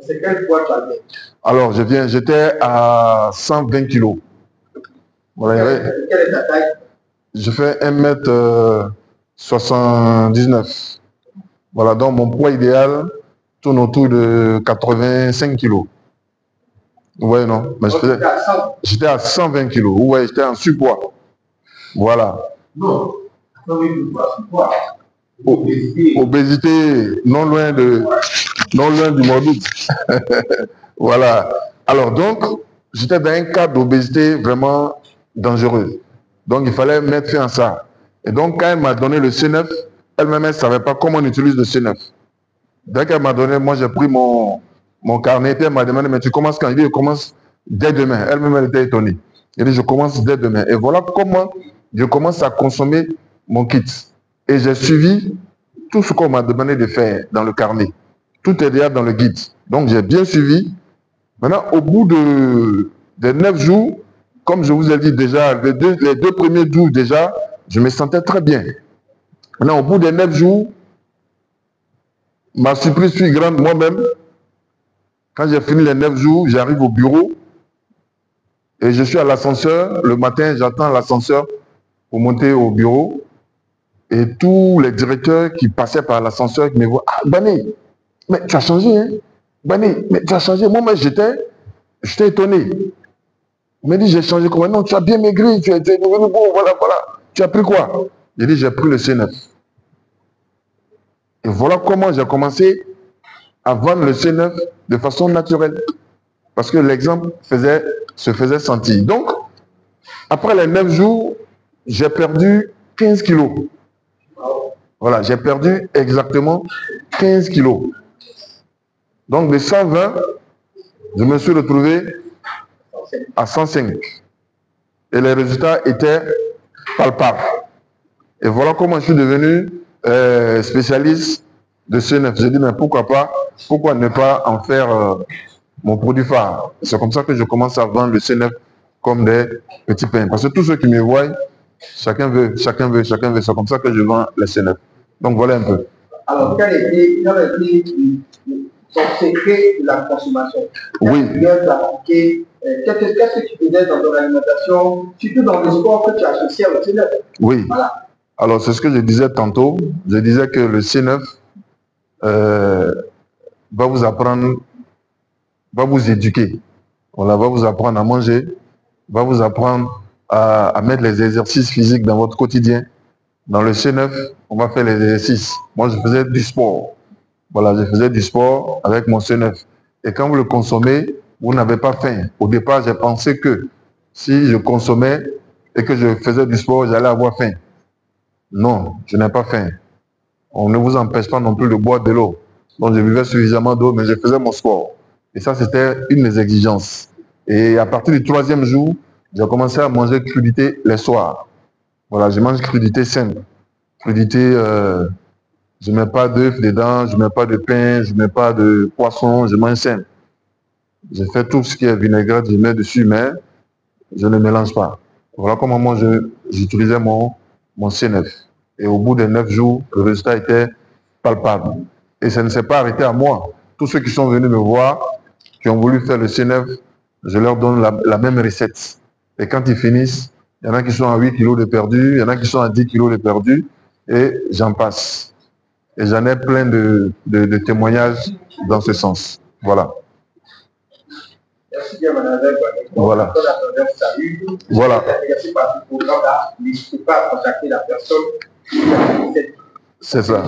C'est quel poids tu as? Alors, j'étais à 120 kilos. Voilà, quelle est ta taille? Je fais 1m79. Voilà, donc mon poids idéal tourne autour de 85 kilos. Ouais, non, mais j'étais à 120 kilos. Ouais, j'étais en surpoids. Voilà. Non, surpoids. Obésité, non loin du mois d'août. Voilà. Alors donc, j'étais dans un cas d'obésité vraiment dangereuse. Donc, il fallait mettre fin à ça. Et donc, quand elle m'a donné le C9, elle-même, elle ne savait pas comment on utilise le C9. Dès qu'elle m'a donné, moi, j'ai pris mon carnet et elle m'a demandé, mais tu commences quand? Il dit, je commence dès demain. Elle-même, elle était étonnée. Elle dit, je commence dès demain. Et voilà comment je commence à consommer mon kit. Et j'ai suivi tout ce qu'on m'a demandé de faire dans le carnet. Tout est déjà dans le guide. Donc, j'ai bien suivi. Maintenant, au bout des 9 jours, comme je vous ai dit déjà, les deux premiers jours déjà, je me sentais très bien. Maintenant, au bout des 9 jours, ma surprise fut grande moi-même. Quand j'ai fini les 9 jours, j'arrive au bureau et je suis à l'ascenseur. Le matin, j'attends l'ascenseur pour monter au bureau. Et tous les directeurs qui passaient par l'ascenseur me voient. Ah, Bani, mais tu as changé, hein? Bani, mais tu as changé. Moi-même, j'étais étonné. Il m'a dit, j'ai changé comment? Non, tu as bien maigri, tu es devenu beau, voilà. Tu as pris quoi? J'ai dit, j'ai pris le C9. Et voilà comment j'ai commencé à vendre le C9 de façon naturelle. Parce que l'exemple se faisait sentir. Donc, après les 9 jours, j'ai perdu 15 kilos. Voilà, j'ai perdu exactement 15 kilos. Donc, de 120, je me suis retrouvé à 105. Et les résultats étaient palpables. Et voilà comment je suis devenu spécialiste de C9. J'ai dit, mais pourquoi ne pas en faire mon produit phare? C'est comme ça que je commence à vendre le C9 comme des petits pains. Parce que tous ceux qui me voient, chacun veut. C'est comme ça que je vends le C9. Donc voilà un peu. Alors, quel était son secret de la consommation? Oui. Qu'est-ce que tu faisais dans ton alimentation, surtout dans le sport que tu associais au C9? Oui. Voilà. Alors, c'est ce que je disais tantôt. Je disais que le C9 va vous apprendre, va vous éduquer. Voilà, va vous apprendre à manger, va vous apprendre à mettre les exercices physiques dans votre quotidien. Dans le C9, on va faire les exercices. Moi, je faisais du sport. Voilà, je faisais du sport avec mon C9. Et quand vous le consommez, vous n'avez pas faim. Au départ, j'ai pensé que si je consommais et que je faisais du sport, j'allais avoir faim. Non, je n'ai pas faim. On ne vous empêche pas non plus de boire de l'eau. Donc, je buvais suffisamment d'eau, mais je faisais mon sport. Et ça, c'était une des exigences. Et à partir du 3e jour, j'ai commencé à manger crudité les soirs. Voilà, je mange crudité saine. Crudité, je ne mets pas d'œufs dedans, je ne mets pas de pain, je ne mets pas de poisson, je mange sain. Je fais tout ce qui est vinaigrette, je mets dessus, mais je ne mélange pas. Voilà comment moi j'utilisais mon C9. Et au bout des 9 jours, le résultat était palpable. Et ça ne s'est pas arrêté à moi. Tous ceux qui sont venus me voir, qui ont voulu faire le C9, je leur donne la même recette. Et quand ils finissent, il y en a qui sont à 8 kilos de perdu, il y en a qui sont à 10 kilos de perdu, et j'en passe. Et j'en ai plein de témoignages dans ce sens. Voilà. Merci bien, madame. Voilà. Voilà. N'hésitez pas à contacter la personne. C'est ça.